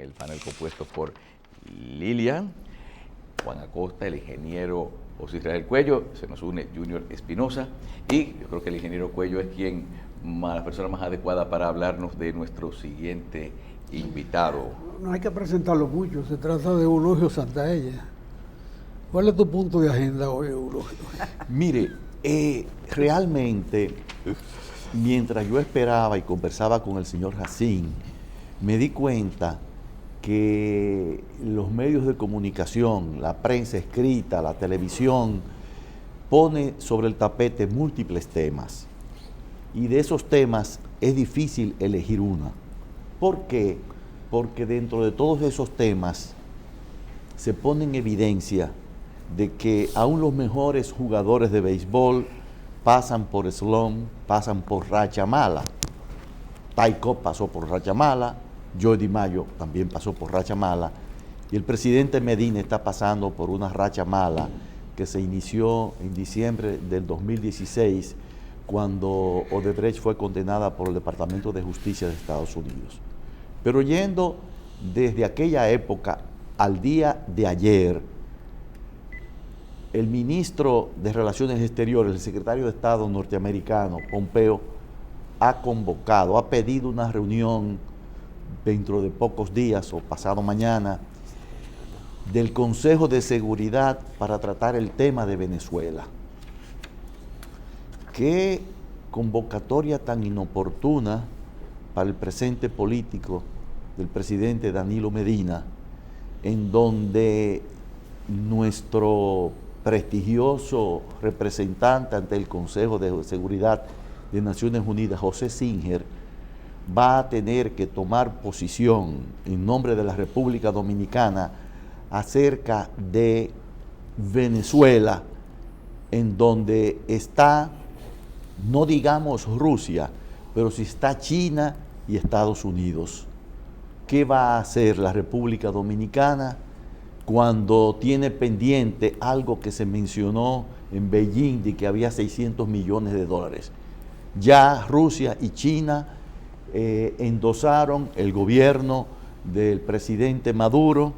el panel compuesto por Lilian, Juan Acosta, el ingeniero José Israel Cuello, se nos une Junior Espinosa, y yo creo que el ingeniero Cuello es la persona más adecuada para hablarnos de nuestro siguiente invitado. No hay que presentarlo mucho, se trata de Eulogio Santaella. ¿Cuál es tu punto de agenda hoy, Eulogio? Mire, realmente, mientras yo esperaba y conversaba con el señor Jacín, me di cuenta que los medios de comunicación, la prensa escrita, la televisión, pone sobre el tapete múltiples temas. Y de esos temas es difícil elegir uno. ¿Por qué? Porque dentro de todos esos temas se pone en evidencia de que aún los mejores jugadores de béisbol pasan por slump, pasan por racha mala. Ty Cobb pasó por racha mala, Joe DiMaggio también pasó por racha mala, y el presidente Medina está pasando por una racha mala que se inició en diciembre del 2016, cuando Odebrecht fue condenada por el Departamento de Justicia de Estados Unidos. Pero yendo desde aquella época al día de ayer, el ministro de Relaciones Exteriores, el secretario de Estado norteamericano, Pompeo, ha pedido una reunión dentro de pocos días o pasado mañana del Consejo de Seguridad para tratar el tema de Venezuela. Qué convocatoria tan inoportuna para el presente político del presidente Danilo Medina, en donde nuestro prestigioso representante ante el Consejo de Seguridad de Naciones Unidas, José Singer, va a tener que tomar posición en nombre de la República Dominicana acerca de Venezuela, en donde está, no digamos Rusia, pero sí está China y Estados Unidos. ¿Qué va a hacer la República Dominicana cuando tiene pendiente algo que se mencionó en Beijing de que había 600 millones de dólares? Ya Rusia y China endosaron el gobierno del presidente Maduro,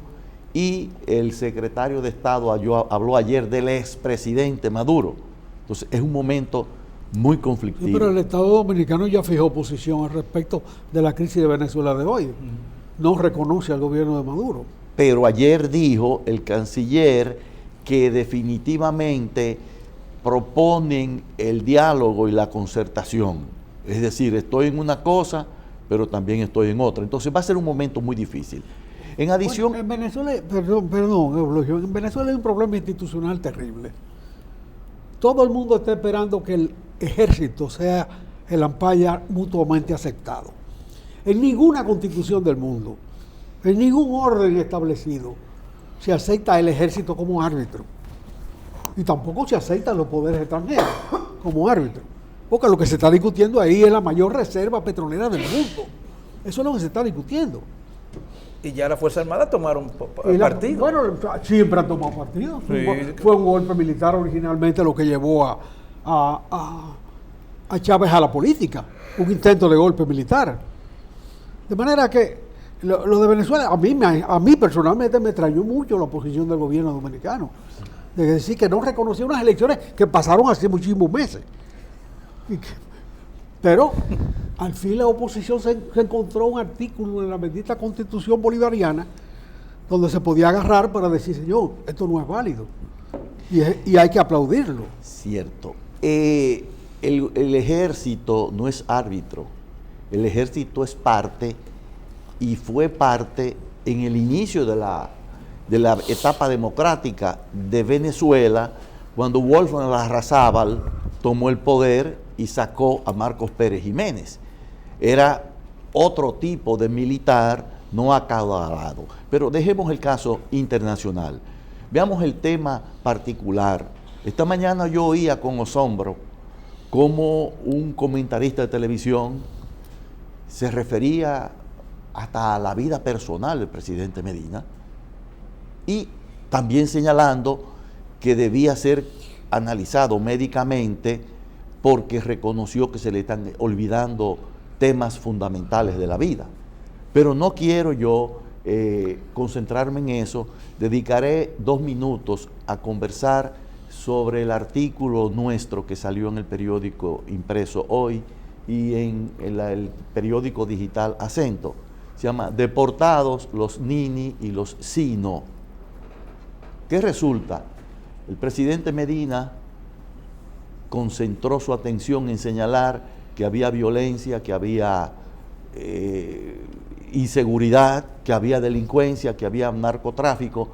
y el secretario de Estado habló ayer del expresidente Maduro. Entonces es un momento muy conflictivo. Sí, pero el Estado Dominicano ya fijó posición al respecto de la crisis de Venezuela de hoy. No reconoce al gobierno de Maduro. Pero ayer dijo el canciller que definitivamente proponen el diálogo y la concertación. Es decir, estoy en una cosa, pero también estoy en otra. Entonces va a ser un momento muy difícil. En adición... Bueno, en Venezuela, perdón, Eulogio, en Venezuela hay un problema institucional terrible. Todo el mundo está esperando que el ejército sea el umpire mutuamente aceptado. En ninguna constitución del mundo, en ningún orden establecido, se acepta el ejército como árbitro. Y tampoco se aceptan los poderes extranjeros como árbitro. Porque lo que se está discutiendo ahí es la mayor reserva petrolera del mundo. Eso es lo que se está discutiendo. Y ya la Fuerza Armada tomaron partido. Bueno, siempre han tomado partido. Sí. Fue un golpe militar originalmente lo que llevó a Chávez a la política. Un intento de golpe militar. De manera que lo de Venezuela, a mí personalmente me extrañó mucho la posición del gobierno dominicano. De decir que no reconocía unas elecciones que pasaron hace muchísimos meses. Pero al fin la oposición se encontró un artículo en la bendita Constitución bolivariana donde se podía agarrar para decir, señor, esto no es válido y hay que aplaudirlo. Cierto. El ejército no es árbitro, el ejército es parte, y fue parte en el inicio de la etapa democrática de Venezuela, cuando Wolfgang Larrazábal tomó el poder y sacó a Marcos Pérez Jiménez. Era otro tipo de militar, no acaudalado. Pero dejemos el caso internacional. Veamos el tema particular. Esta mañana yo oía con asombro cómo un comentarista de televisión se refería hasta a la vida personal del presidente Medina, y también señalando que debía ser analizado médicamente porque reconoció que se le están olvidando temas fundamentales de la vida. Pero no quiero yo concentrarme en eso. Dedicaré 2 minutos a conversar sobre el artículo nuestro que salió en el periódico impreso Hoy y en el periódico digital Acento. Se llama Deportados los Nini y los Sino. ¿Qué resulta? El presidente Medina concentró su atención en señalar que había violencia, que había inseguridad, que había delincuencia, que había narcotráfico,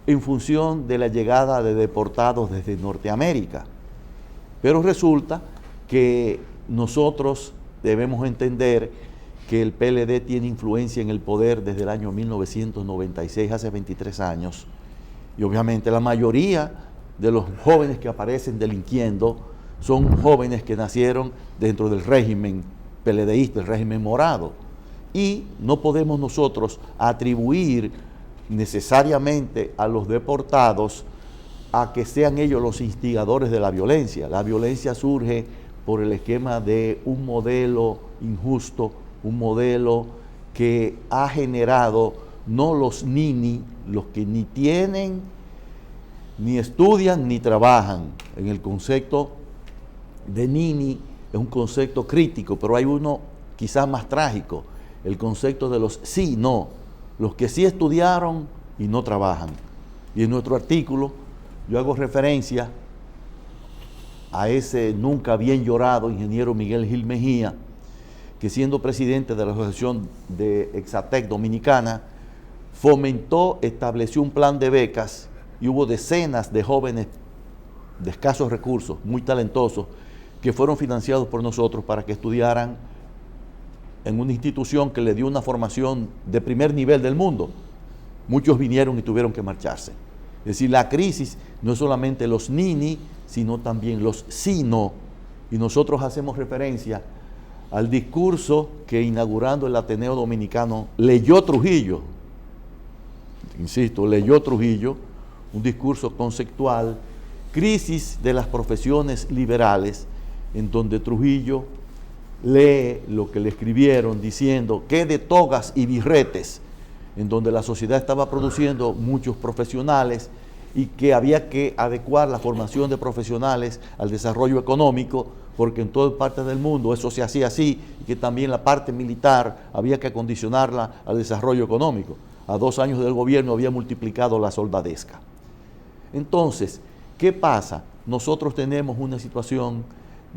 en función de la llegada de deportados desde Norteamérica. Pero resulta que nosotros debemos entender que el PLD tiene influencia en el poder desde el año 1996, hace 23 años, y obviamente la mayoría de los jóvenes que aparecen delinquiendo son jóvenes que nacieron dentro del régimen PLDista, el régimen morado, y no podemos nosotros atribuir necesariamente a los deportados a que sean ellos los instigadores de la violencia. La violencia surge por el esquema de un modelo injusto, un modelo que ha generado no los nini, los que ni tienen, ni estudian, ni trabajan. En el concepto de nini es un concepto crítico, pero hay uno quizás más trágico, el concepto de los sí, no, los que sí estudiaron y no trabajan. Y en nuestro artículo yo hago referencia a ese nunca bien llorado ingeniero Miguel Gil Mejía, que siendo presidente de la Asociación de Exatec Dominicana, fomentó, estableció un plan de becas y hubo decenas de jóvenes de escasos recursos, muy talentosos, que fueron financiados por nosotros para que estudiaran en una institución que le dio una formación de primer nivel del mundo. Muchos vinieron y tuvieron que marcharse. Es decir, la crisis no es solamente los nini, sino también los sino. Y nosotros hacemos referencia al discurso que inaugurando el Ateneo Dominicano leyó Trujillo. Insisto, leyó Trujillo, un discurso conceptual, crisis de las profesiones liberales, en donde Trujillo lee lo que le escribieron diciendo que de togas y birretes, en donde la sociedad estaba produciendo muchos profesionales y que había que adecuar la formación de profesionales al desarrollo económico, porque en toda parte del mundo eso se hacía así, y que también la parte militar había que acondicionarla al desarrollo económico. A 2 años del gobierno había multiplicado la soldadesca. Entonces, ¿qué pasa? Nosotros tenemos una situación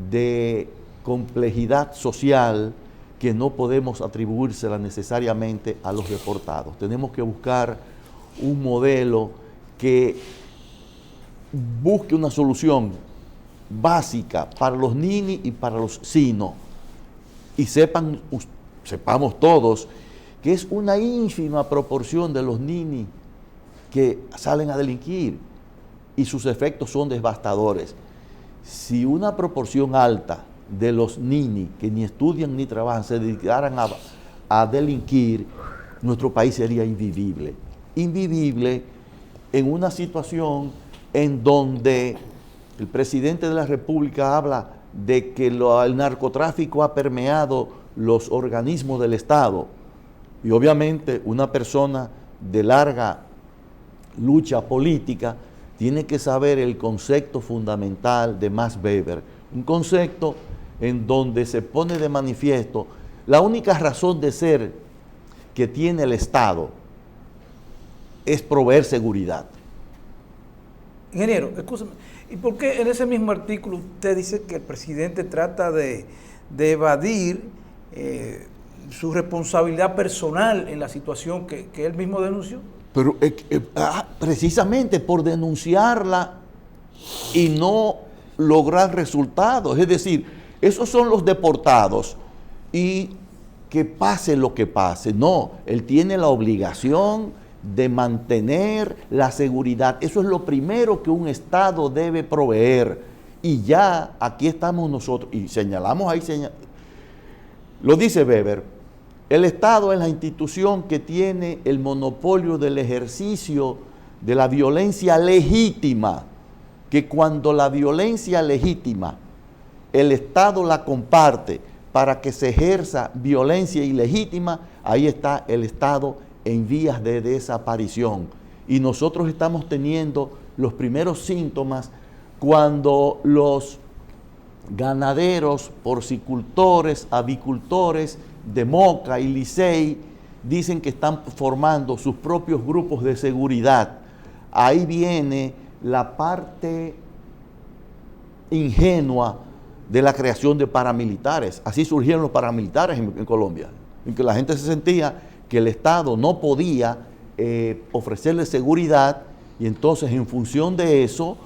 de complejidad social que no podemos atribuírsela necesariamente a los deportados. Tenemos que buscar un modelo que busque una solución básica para los nini y para los sino. Y sepamos todos que es una ínfima proporción de los nini que salen a delinquir y sus efectos son devastadores. Si una proporción alta de los nini que ni estudian ni trabajan se dedicaran a delinquir, nuestro país sería invivible. Invivible en una situación en donde el presidente de la República habla de que el narcotráfico ha permeado los organismos del Estado. Y obviamente una persona de larga lucha política tiene que saber el concepto fundamental de Max Weber, un concepto en donde se pone de manifiesto la única razón de ser que tiene el Estado es proveer seguridad. Ingeniero, escúchame, ¿y por qué en ese mismo artículo usted dice que el presidente trata de evadir su responsabilidad personal en la situación que él mismo denunció? Pero precisamente por denunciarla y no lograr resultados, es decir, esos son los deportados y que pase lo que pase. No, él tiene la obligación de mantener la seguridad. Eso es lo primero que un Estado debe proveer. Y ya aquí estamos nosotros, y señalamos ahí, lo dice Weber, el Estado es la institución que tiene el monopolio del ejercicio de la violencia legítima, que cuando la violencia legítima el Estado la comparte para que se ejerza violencia ilegítima, ahí está el Estado en vías de desaparición. Y nosotros estamos teniendo los primeros síntomas cuando los ganaderos, porcicultores, avicultores de Moca y Licey dicen que están formando sus propios grupos de seguridad. Ahí viene la parte ingenua de la creación de paramilitares. Así surgieron los paramilitares en Colombia, en que la gente se sentía que el Estado no podía ofrecerle seguridad, y entonces en función de eso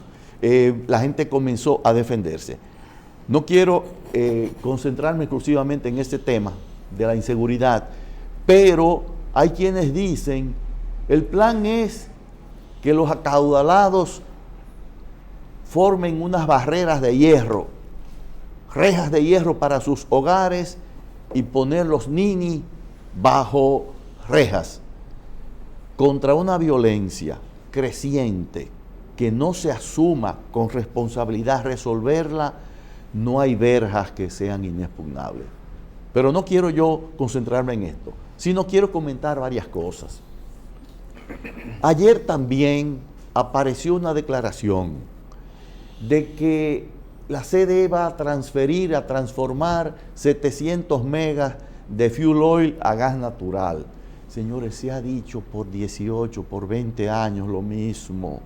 la gente comenzó a defenderse. No quiero concentrarme exclusivamente en este tema de la inseguridad, pero hay quienes dicen el plan es que los acaudalados formen unas barreras de hierro, rejas de hierro para sus hogares y poner los ninis bajo rejas contra una violencia creciente que no se asuma con responsabilidad resolverla. No hay verjas que sean inexpugnables. Pero no quiero yo concentrarme en esto, sino quiero comentar varias cosas. Ayer también apareció una declaración de que la CDE va a transformar 700 megas de fuel oil a gas natural. Señores, se ha dicho por 18, por 20 años lo mismo.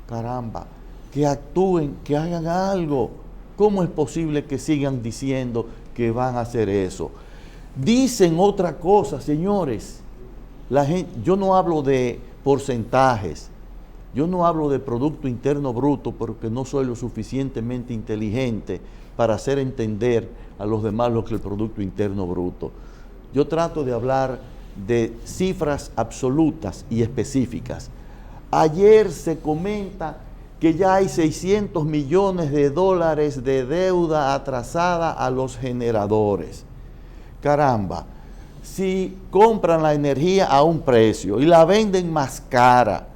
Caramba, que actúen, que hagan algo. ¿Cómo es posible que sigan diciendo que van a hacer eso? Dicen otra cosa, señores. La gente, yo no hablo de porcentajes, yo no hablo de Producto Interno Bruto porque no soy lo suficientemente inteligente para hacer entender a los demás lo que es el Producto Interno Bruto. Yo trato de hablar de cifras absolutas y específicas. Ayer se comenta que ya hay 600 millones de dólares de deuda atrasada a los generadores. Caramba, si compran la energía a un precio y la venden más cara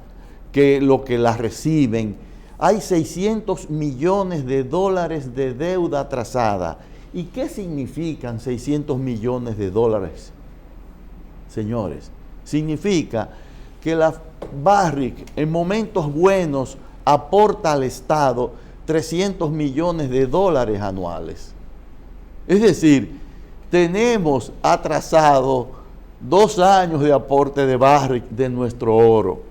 que lo que la reciben, hay 600 millones de dólares de deuda atrasada. ¿Y qué significan 600 millones de dólares? Señores, significa que la Barrick en momentos buenos aporta al Estado 300 millones de dólares anuales. Es decir, tenemos atrasado 2 años de aporte de Barrick de nuestro oro,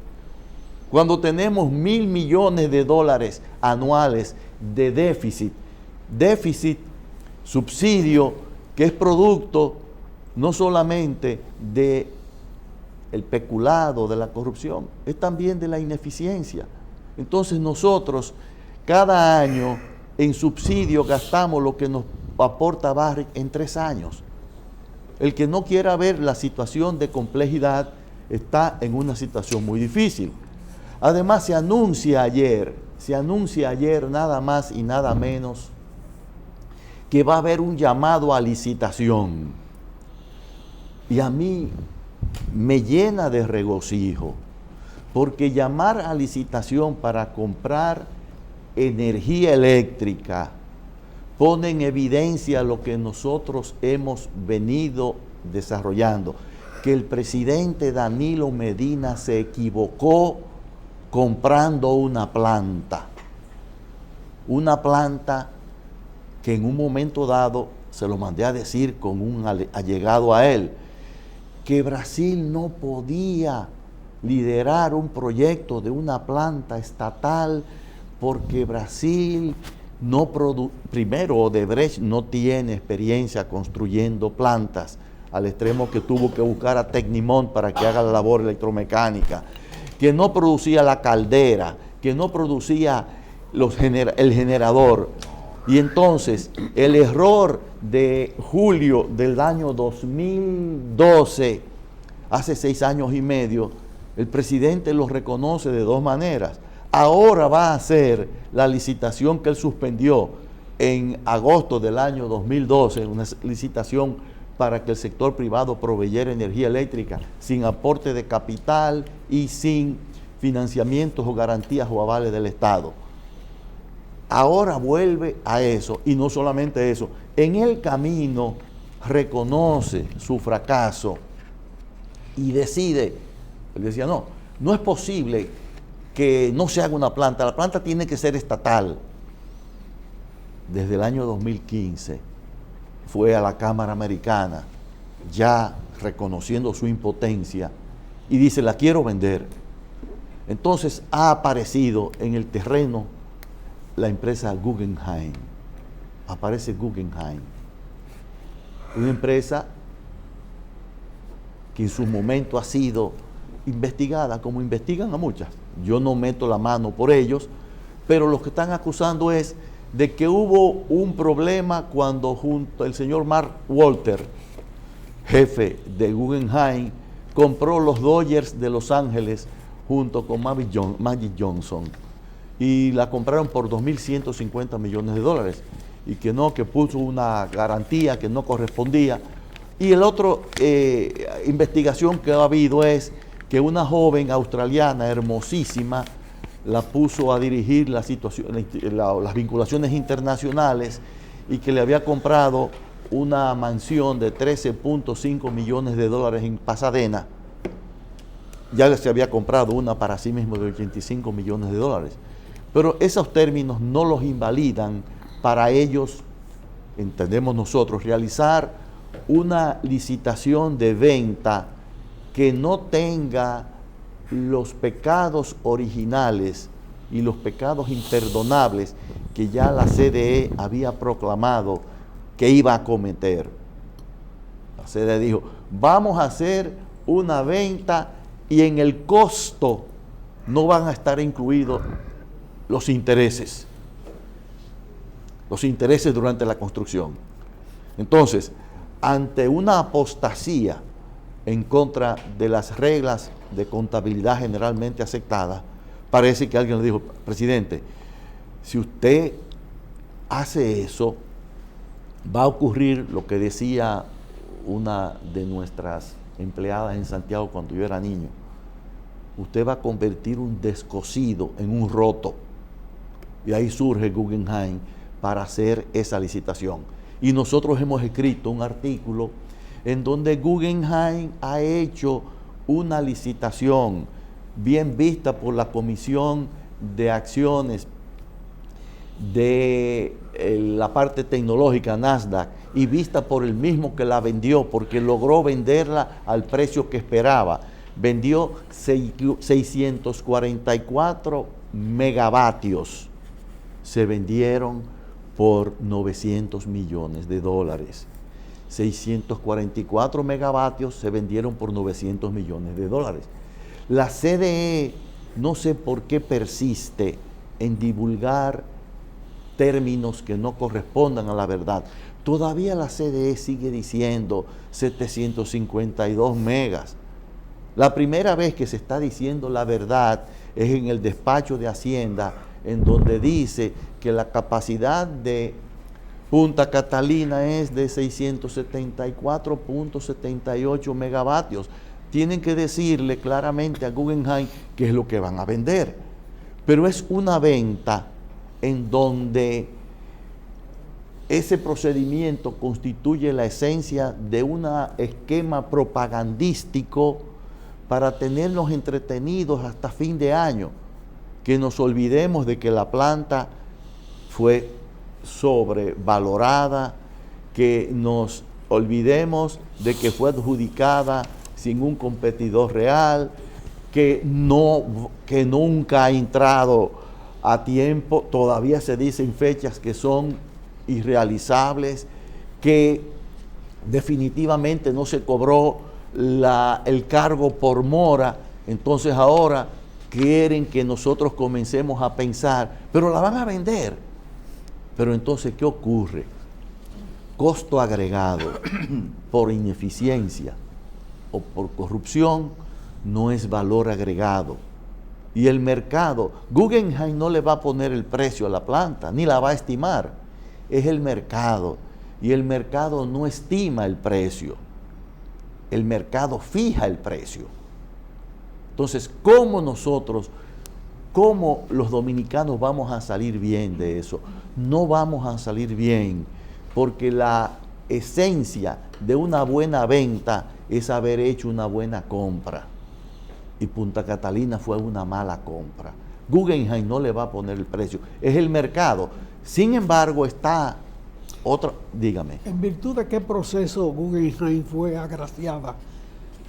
cuando tenemos 1.000 millones de dólares anuales de déficit. Déficit, subsidio, que es producto no solamente de el peculado, de la corrupción, es también de la ineficiencia. Entonces nosotros cada año en subsidio gastamos lo que nos aporta Barrick en 3 años. El que no quiera ver la situación de complejidad está en una situación muy difícil. Además se anuncia ayer nada más y nada menos que va a haber un llamado a licitación. Y a mí me llena de regocijo, porque llamar a licitación para comprar energía eléctrica pone en evidencia lo que nosotros hemos venido desarrollando, que el presidente Danilo Medina se equivocó comprando una planta que en un momento dado, se lo mandé a decir con un allegado a él, que Brasil no podía liderar un proyecto de una planta estatal porque Brasil primero Odebrecht no tiene experiencia construyendo plantas, al extremo que tuvo que buscar a Tecnimont para que haga la labor electromecánica, que no producía la caldera, que no producía el generador. Y entonces el error de julio del año 2012, hace 6 años y medio, el presidente lo reconoce de 2 maneras. Ahora va a hacer la licitación que él suspendió en agosto del año 2012, una licitación para que el sector privado proveyera energía eléctrica sin aporte de capital y sin financiamientos o garantías o avales del Estado. Ahora vuelve a eso, y no solamente eso, en el camino reconoce su fracaso y decide, él decía, no es posible que no se haga una planta, la planta tiene que ser estatal. Desde el año 2015 fue a la Cámara Americana, ya reconociendo su impotencia, y dice, la quiero vender. Entonces ha aparecido en el terreno la empresa Guggenheim. Aparece Guggenheim, una empresa que en su momento ha sido investigada, como investigan a muchas. Yo no meto la mano por ellos, pero lo que están acusando es de que hubo un problema cuando junto el señor Mark Walter, jefe de Guggenheim, compró los Dodgers de Los Ángeles junto con Magic Johnson, y la compraron por $2.150 millones, y que puso una garantía que no correspondía. Y el otro investigación que ha habido es que una joven australiana hermosísima la puso a dirigir las vinculaciones internacionales, y que le había comprado una mansión de $13.5 millones en Pasadena. Ya se había comprado una para sí mismo de $85 millones. Pero esos términos no los invalidan para ellos, entendemos nosotros, realizar una licitación de venta que no tenga los pecados originales y los pecados imperdonables que ya la CDE había proclamado que iba a cometer. La CDE dijo, vamos a hacer una venta y en el costo no van a estar incluidos los intereses durante la construcción. Entonces, ante una apostasía en contra de las reglas de contabilidad generalmente aceptadas, parece que alguien le dijo, presidente, si usted hace eso, va a ocurrir lo que decía una de nuestras empleadas en Santiago cuando yo era niño. Usted va a convertir un descosido en un roto. Y ahí surge Guggenheim para hacer esa licitación. Y nosotros hemos escrito un artículo en donde Guggenheim ha hecho una licitación bien vista por la Comisión de Acciones de la parte tecnológica Nasdaq, y vista por el mismo que la vendió, porque logró venderla al precio que esperaba. Vendió 644 megavatios. Se vendieron por $900 millones. 644 megavatios se vendieron por $900 millones. La CDE no sé por qué persiste en divulgar términos que no correspondan a la verdad. Todavía la CDE sigue diciendo 752 megas. La primera vez que se está diciendo la verdad es en el despacho de Hacienda, en donde dice que la capacidad de Punta Catalina es de 674.78 megavatios. Tienen que decirle claramente a Guggenheim qué es lo que van a vender. Pero es una venta en donde ese procedimiento constituye la esencia de un esquema propagandístico para tenernos entretenidos hasta fin de año, que nos olvidemos de que la planta fue sobrevalorada, que nos olvidemos de que fue adjudicada sin un competidor real, que nunca ha entrado a tiempo, todavía se dicen fechas que son irrealizables, que definitivamente no se cobró el cargo por mora. Entonces ahora quieren que nosotros comencemos a pensar, pero la van a vender. Pero entonces, ¿qué ocurre? Costo agregado por ineficiencia o por corrupción no es valor agregado. Y el mercado, Guggenheim no le va a poner el precio a la planta, ni la va a estimar. Es el mercado. Y el mercado no estima el precio. El mercado fija el precio. Entonces, ¿cómo los dominicanos vamos a salir bien de eso? No vamos a salir bien, porque la esencia de una buena venta es haber hecho una buena compra. Y Punta Catalina fue una mala compra. Guggenheim no le va a poner el precio, es el mercado. Sin embargo, está otra, dígame. ¿En virtud de qué proceso Guggenheim fue agraciada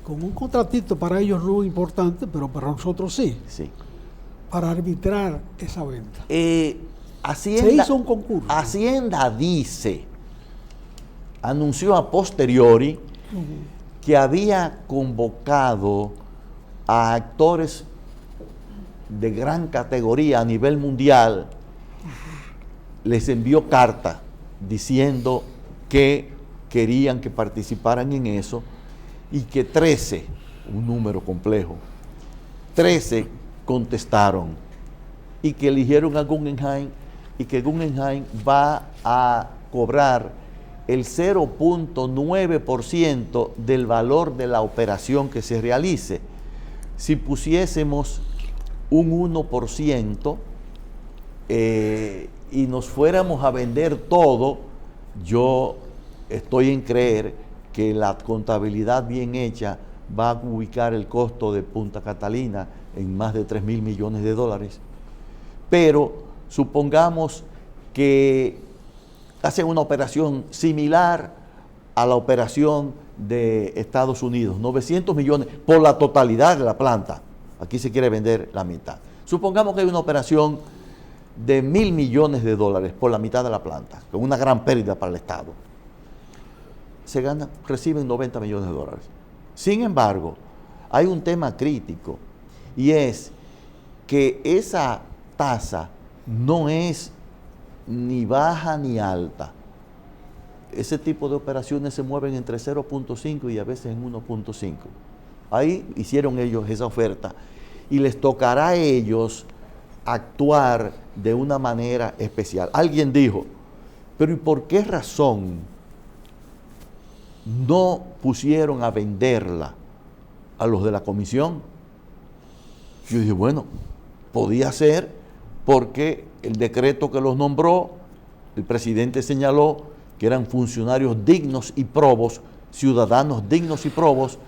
con un contratito para ellos no importante, pero para nosotros sí, Sí. para arbitrar esa venta? Hacienda, Se hizo un concurso. Hacienda dice, anunció a posteriori que había convocado a actores de gran categoría a nivel mundial, les envió carta diciendo que querían que participaran en eso y que 13, un número complejo, 13 contestaron y que eligieron a Guggenheim y que Guggenheim va a cobrar el 0.9% del valor de la operación que se realice. Si pusiésemos un 1% y nos fuéramos a vender todo, yo estoy en creer que la contabilidad bien hecha va a ubicar el costo de Punta Catalina en más de 3.000 millones de dólares. Pero supongamos que hacen una operación similar a la operación de Estados Unidos, 900 millones por la totalidad de la planta. Aquí se quiere vender la mitad. Supongamos que hay una operación de 1.000 millones de dólares por la mitad de la planta, con una gran pérdida para el Estado. Reciben 90 millones de dólares. Sin embargo, hay un tema crítico y es que esa tasa no es ni baja ni alta. Ese tipo de operaciones se mueven entre 0.5 y a veces en 1.5. Ahí hicieron ellos esa oferta y les tocará a ellos actuar de una manera especial. Alguien dijo, pero ¿y por qué razón no pusieron a venderla a los de la comisión? Yo dije, bueno, podía ser porque el decreto que los nombró, el presidente señaló que eran funcionarios dignos y probos, ciudadanos dignos y probos,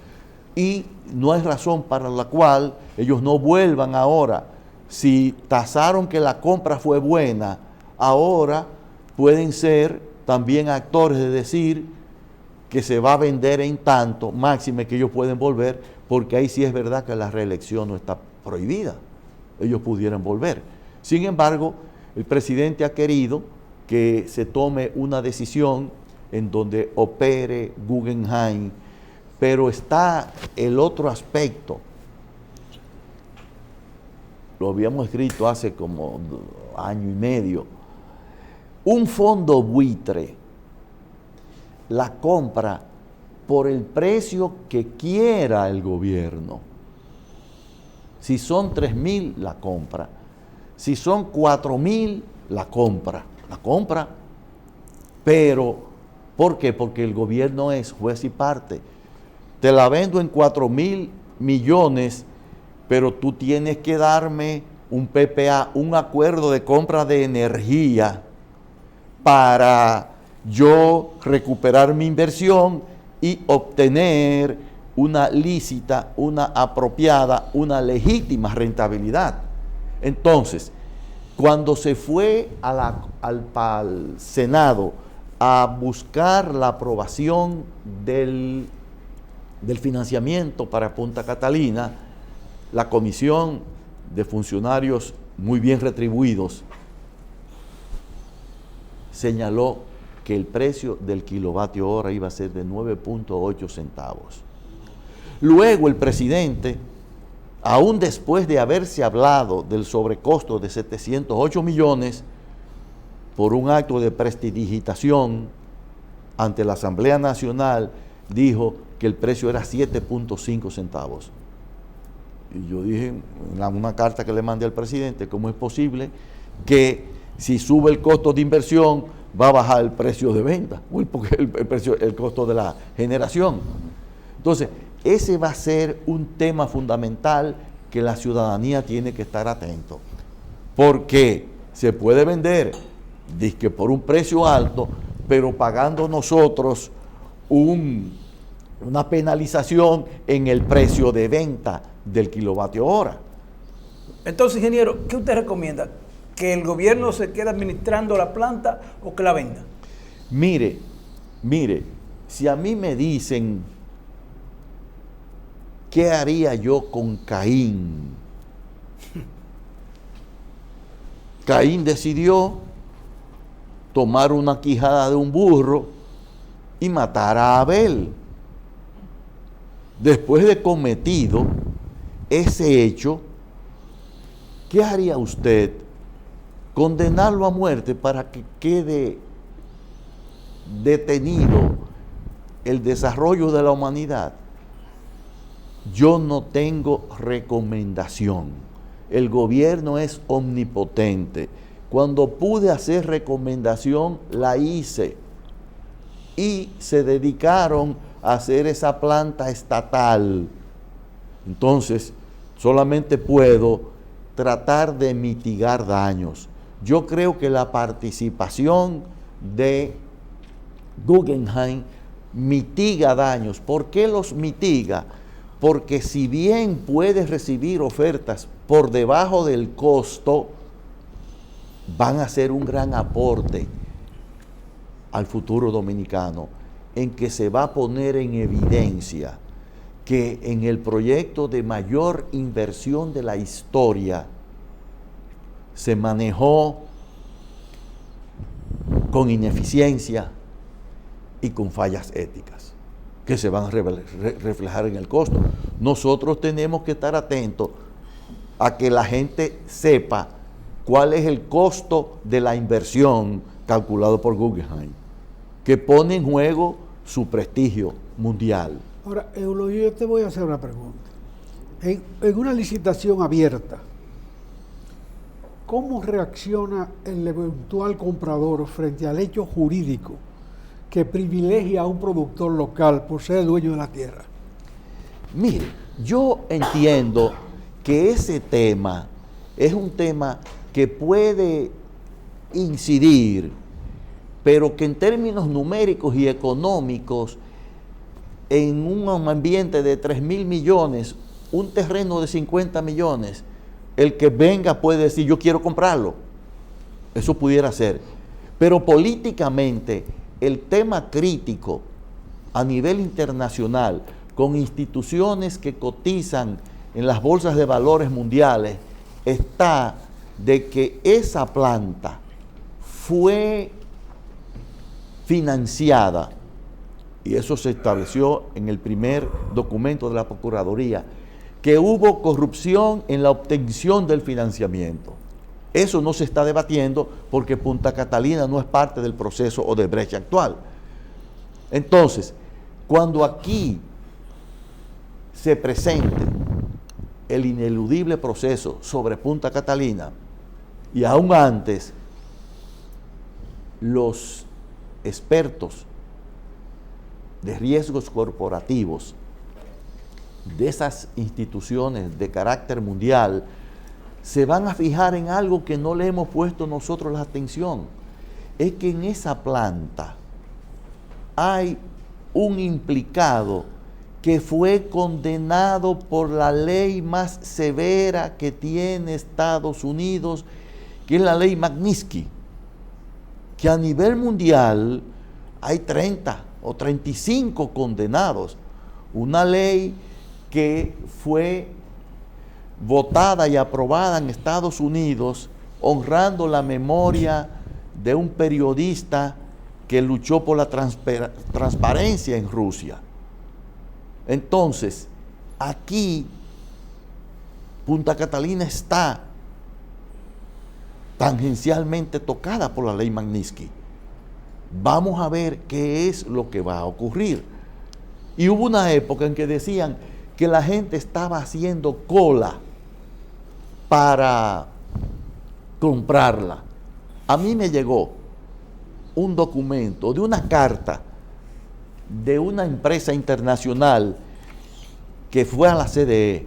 y no hay razón para la cual ellos no vuelvan ahora. Si tasaron que la compra fue buena, ahora pueden ser también actores de decir que se va a vender en tanto, máxime que ellos pueden volver, porque ahí sí es verdad que la reelección no está prohibida. Ellos pudieran volver. Sin embargo, el presidente ha querido que se tome una decisión en donde opere Guggenheim, pero está el otro aspecto. Lo habíamos escrito hace como año y medio. Un fondo buitre la compra por el precio que quiera el gobierno. Si son 3.000, la compra. Si son 4.000, la compra. La compra. Pero, ¿por qué? Porque el gobierno es juez y parte. Te la vendo en 4.000 millones, pero tú tienes que darme un PPA, un acuerdo de compra de energía para yo recuperar mi inversión y obtener una lícita, una apropiada, una legítima rentabilidad. Entonces, cuando se fue al Senado a buscar la aprobación del financiamiento para Punta Catalina, la comisión de funcionarios muy bien retribuidos señaló que el precio del kilovatio hora iba a ser de 9.8 centavos. Luego el presidente, aún después de haberse hablado del sobrecosto de 708 millones por un acto de prestidigitación ante la Asamblea Nacional, dijo que el precio era 7.5 centavos. Y yo dije en una carta que le mandé al presidente, ¿cómo es posible que si sube el costo de inversión va a bajar el precio de venta? Porque el costo de la generación. Entonces, ese va a ser un tema fundamental que la ciudadanía tiene que estar atento. Porque se puede vender, dizque por un precio alto, pero pagando nosotros un una penalización en el precio de venta del kilovatio hora. Entonces, ingeniero, ¿qué usted recomienda? ¿Que el gobierno se quede administrando la planta o que la venda? Mire, si a mí me dicen qué haría yo con Caín, Caín decidió tomar una quijada de un burro y matar a Abel. Después de cometido ese hecho, ¿qué haría usted? ¿Condenarlo a muerte para que quede detenido el desarrollo de la humanidad? Yo no tengo recomendación. El gobierno es omnipotente. Cuando pude hacer recomendación, la hice. Y se dedicaron a hacer esa planta estatal. Entonces, solamente puedo tratar de mitigar daños. Yo creo que la participación de Guggenheim mitiga daños. ¿Por qué los mitiga? Porque si bien puedes recibir ofertas por debajo del costo, van a ser un gran aporte al futuro dominicano, en que se va a poner en evidencia que en el proyecto de mayor inversión de la historia se manejó con ineficiencia y con fallas éticas, que se van a reflejar en el costo. Nosotros tenemos que estar atentos a que la gente sepa cuál es el costo de la inversión calculado por Guggenheim, que pone en juego su prestigio mundial. Ahora, Eulogio, yo te voy a hacer una pregunta. En una licitación abierta, ¿cómo reacciona el eventual comprador frente al hecho jurídico que privilegia a un productor local por ser el dueño de la tierra? Mire, yo entiendo que ese tema es un tema que puede incidir, pero que en términos numéricos y económicos, en un ambiente de 3.000 millones, un terreno de 50 millones, el que venga puede decir, yo quiero comprarlo. Eso pudiera ser. Pero políticamente, el tema crítico a nivel internacional, con instituciones que cotizan en las bolsas de valores mundiales, está de que esa planta fue financiada, y eso se estableció en el primer documento de la Procuraduría, que hubo corrupción en la obtención del financiamiento. Eso no se está debatiendo porque Punta Catalina no es parte del proceso Odebrecht actual. Entonces, cuando aquí se presente el ineludible proceso sobre Punta Catalina, y aún antes, los expertos de riesgos corporativos de esas instituciones de carácter mundial se van a fijar en algo que no le hemos puesto nosotros la atención. Es que en esa planta hay un implicado que fue condenado por la ley más severa que tiene Estados Unidos, que es la ley Magnitsky, que a nivel mundial hay 30 o 35 condenados. Una ley que fue votada y aprobada en Estados Unidos, honrando la memoria de un periodista que luchó por la transparencia en Rusia. Entonces, aquí Punta Catalina está tangencialmente tocada por la ley Magnitsky. Vamos a ver qué es lo que va a ocurrir. Y hubo una época en que decían que la gente estaba haciendo cola para comprarla. A mí me llegó un documento de una carta de una empresa internacional que fue a la CDE,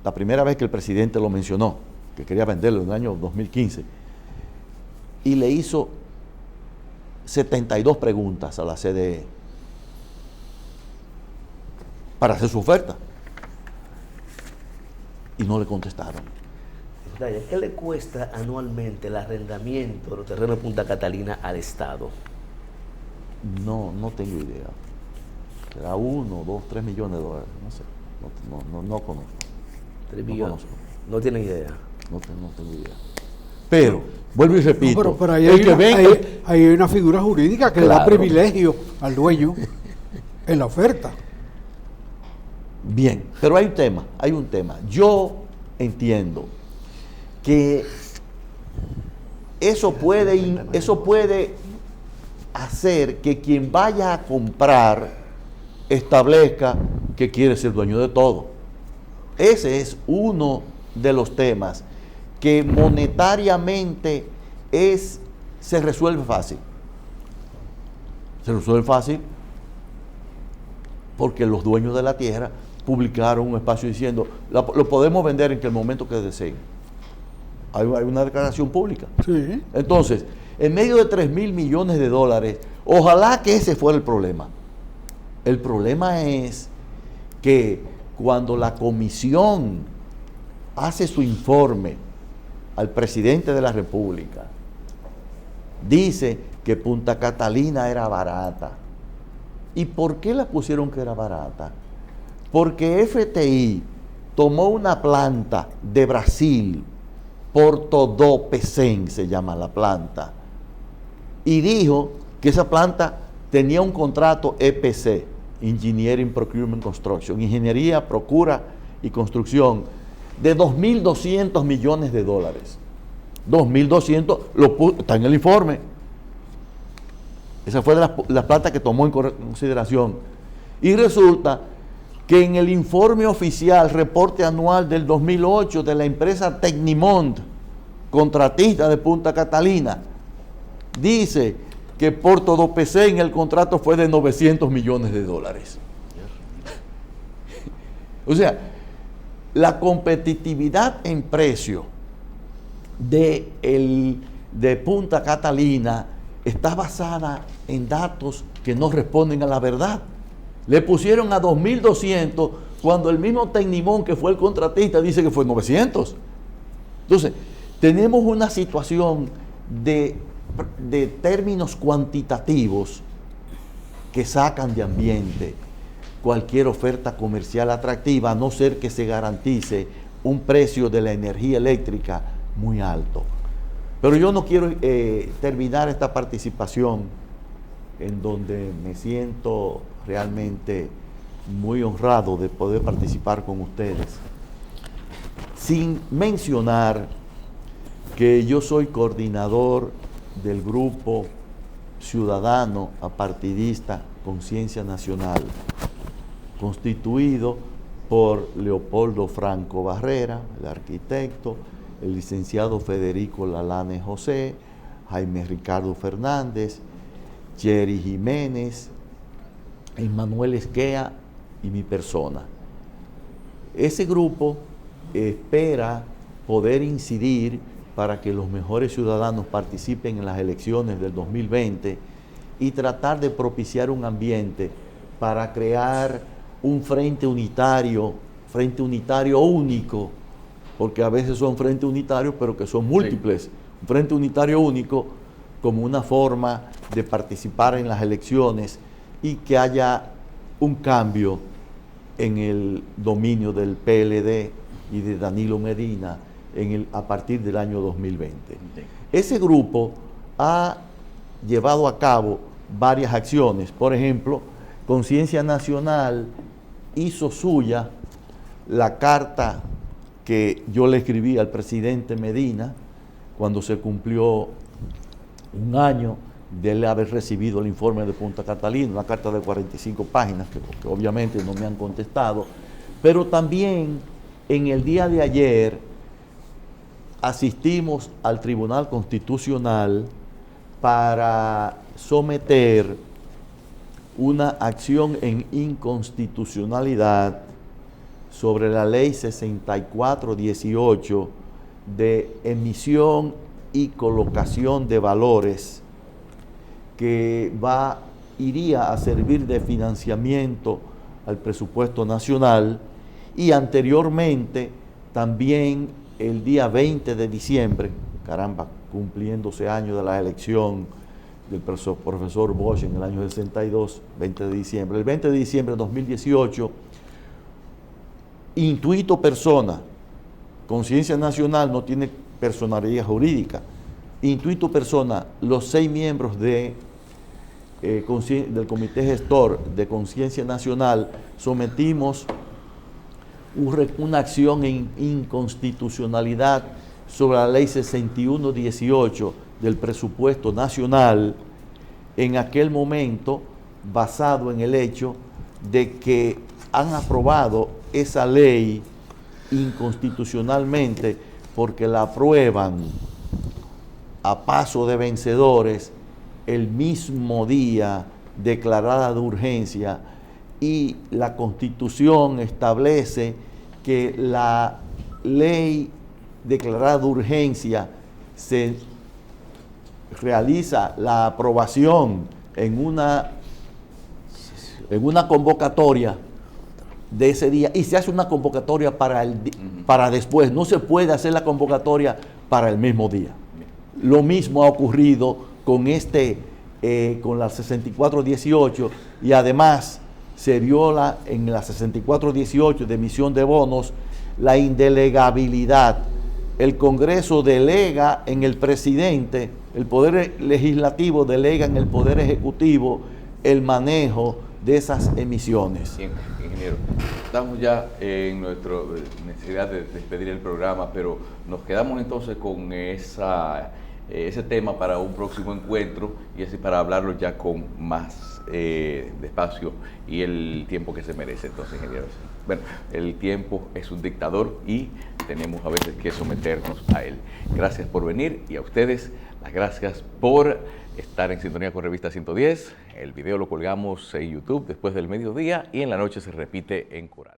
la primera vez que el presidente lo mencionó, que quería venderlo en el año 2015, y le hizo 72 preguntas a la CDE, para hacer su oferta. Y no le contestaron. ¿Qué le cuesta anualmente el arrendamiento de los terrenos de Punta Catalina al Estado? No tengo idea. Será 1, 2, 3 millones de dólares. No sé. No conozco. 3 millones. Conozco. No tienen idea. No tengo idea. Pero, vuelvo y repito. No, pero ahí hay hay una figura jurídica que le da privilegio al dueño en la oferta. Bien, pero hay un tema. Yo entiendo que eso puede hacer que quien vaya a comprar establezca que quiere ser dueño de todo. Ese es uno de los temas que monetariamente se resuelve fácil. Se resuelve fácil porque los dueños de la tierra publicaron un espacio diciendo, lo podemos vender en el momento que deseen. Hay una declaración pública. Sí. Entonces, en medio de 3.000 millones de dólares, ojalá que ese fuera el problema. El problema es que cuando la comisión hace su informe al presidente de la República, dice que Punta Catalina era barata. ¿Y por qué la pusieron que era barata? Porque FTI tomó una planta de Brasil, Porto do Pecém se llama la planta, y dijo que esa planta tenía un contrato EPC, Engineering, Procurement, Construction, Ingeniería, Procura y Construcción, de 2.200 millones de dólares. 2.200, está en el informe. Esa fue de las plantas que tomó en consideración. Y resulta que en el informe oficial, reporte anual del 2008 de la empresa Tecnimont, contratista de Punta Catalina, dice que Porto do Pecém el contrato fue de 900 millones de dólares. O sea, la competitividad en precio de Punta Catalina está basada en datos que no responden a la verdad. Le pusieron a 2.200 cuando el mismo Tecnimont, que fue el contratista, dice que fue 900. Entonces, tenemos una situación de términos cuantitativos que sacan de ambiente cualquier oferta comercial atractiva, a no ser que se garantice un precio de la energía eléctrica muy alto. Pero yo no quiero terminar esta participación en donde me siento realmente muy honrado de poder participar con ustedes, sin mencionar que yo soy coordinador del grupo ciudadano apartidista Conciencia Nacional, constituido por Leopoldo Franco Barrera, el arquitecto, el licenciado Federico Lalane José, Jaime Ricardo Fernández, Jerry Jiménez, Emmanuel Esquea y mi persona. Ese grupo espera poder incidir para que los mejores ciudadanos participen en las elecciones del 2020 y tratar de propiciar un ambiente para crear un frente unitario único, porque a veces son frentes unitarios, pero que son múltiples. Sí. Un frente unitario único como una forma de participar en las elecciones y que haya un cambio en el dominio del PLD y de Danilo Medina a partir del año 2020. Sí. Ese grupo ha llevado a cabo varias acciones. Por ejemplo, Conciencia Nacional hizo suya la carta que yo le escribí al presidente Medina cuando se cumplió un año de él haber recibido el informe de Punta Catalina, una carta de 45 páginas que obviamente no me han contestado, pero también en el día de ayer asistimos al Tribunal Constitucional para someter una acción en inconstitucionalidad sobre la ley 6418 de emisión y colocación de valores, que iría a servir de financiamiento al presupuesto nacional, y anteriormente también el día 20 de diciembre, caramba, cumpliéndose año de la elección del profesor Bosch en el año 62, 20 de diciembre. El 20 de diciembre de 2018, Intuito Persona, Conciencia Nacional no tiene personalidad jurídica. Intuito Persona, los 6 miembros del Comité Gestor de Conciencia Nacional, sometimos una acción en inconstitucionalidad sobre la ley 6118 del presupuesto nacional, en aquel momento basado en el hecho de que han aprobado esa ley inconstitucionalmente porque la aprueban a paso de vencedores el mismo día declarada de urgencia, y la Constitución establece que la ley declarada de urgencia se realiza la aprobación en una convocatoria de ese día, y se hace una convocatoria para después. No se puede hacer la convocatoria para el mismo día. Lo mismo ha ocurrido con con la 6418, y además se viola en la 6418 de emisión de bonos la indelegabilidad. El Congreso delega en el presidente, el Poder Legislativo delega en el Poder Ejecutivo el manejo de esas emisiones. Bien, ingeniero, estamos ya en nuestra necesidad de despedir el programa, pero nos quedamos entonces con ese tema para un próximo encuentro, y así para hablarlo ya con más despacio y el tiempo que se merece. Entonces, ingeniero, bueno, el tiempo es un dictador y tenemos a veces que someternos a él. Gracias por venir, y a ustedes las gracias por estar en sintonía con Revista 110. El video lo colgamos en YouTube después del mediodía, y en la noche se repite en Coral.